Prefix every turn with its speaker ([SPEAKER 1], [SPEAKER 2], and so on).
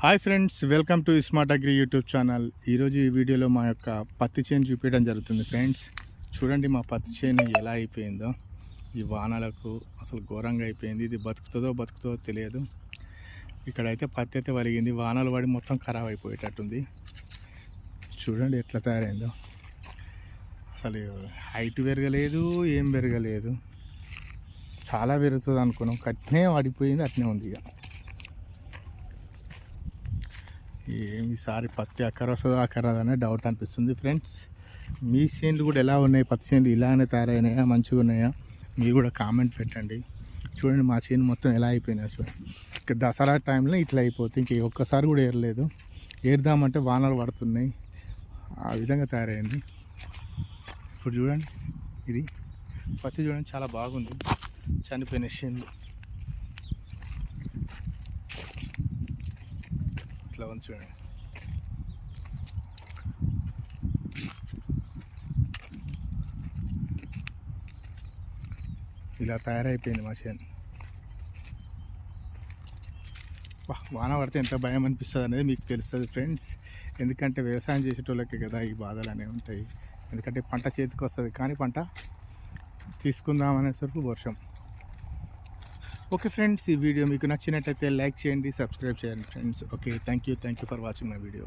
[SPEAKER 1] Hi friends, welcome to smart agri YouTube channel. ఈరోజు ఈ వీడియోలో మా యొక్క పత్తి చేను చూపించడం జరుగుతుంది. ఫ్రెండ్స్ చూడండి, మా పత్తి చేను ఎలా అయిపోయిందో. ఈ వానలకు అసలు ఘోరంగా అయిపోయింది. ఇది బతుకుతుందో తెలియదు. ఇక్కడైతే పత్తి అయితే వలిగింది. వానలు పడి మొత్తం ఖరాబ్ అయిపోయేటట్టుంది. చూడండి ఎట్లా తయారైందో. అసలు హైట్ పెరగలేదు, ఏం పెరగలేదు. చాలా పెరుగుతుంది అనుకున్నాం, అట్నే పడిపోయింది, అట్నే ఉంది. ఇక ఈసారి పత్తి అక్కర వస్తుందో అక్కరదనే డౌట్ అనిపిస్తుంది. ఫ్రెండ్స్, మీ చేనులు కూడా ఎలా ఉన్నాయి? పత్తి చేనులు ఇలానే తయారైనాయా, మంచిగా ఉన్నాయా? మీరు కూడా కామెంట్ పెట్టండి. చూడండి మా చేను మొత్తం ఎలా అయిపోయినాయో చూడండి. ఇక దసరా టైంలో ఇట్లా అయిపోతుంది. ఇంక ఒక్కసారి కూడా ఏరలేదు. ఏరుదామంటే వానలు పడుతున్నాయి. ఆ విధంగా తయారైంది. ఇప్పుడు చూడండి, ఇది పత్తి చూడండి చాలా బాగుంది. చనిపోయిన చేనులు ఇట్లా ఉంది చూడండి. ఇలా తయారైపోయింది మా చేను. వాన పడితే ఎంత భయం అనిపిస్తుంది అనేది మీకు తెలుస్తుంది ఫ్రెండ్స్. ఎందుకంటే వ్యవసాయం చేసేటోళ్ళకి కదా ఈ బాధలు అనేవి ఉంటాయి. ఎందుకంటే పంట చేతికి వస్తుంది, కానీ పంట తీసుకుందాం అనేసరికి వర్షం. ఓకే ఫ్రెండ్స్, ఈ వీడియో మీకు నచ్చినట్టయితే లైక్ చేయండి, సబ్స్క్రైబ్ చేయండి friends. Okay, thank you for watching my video.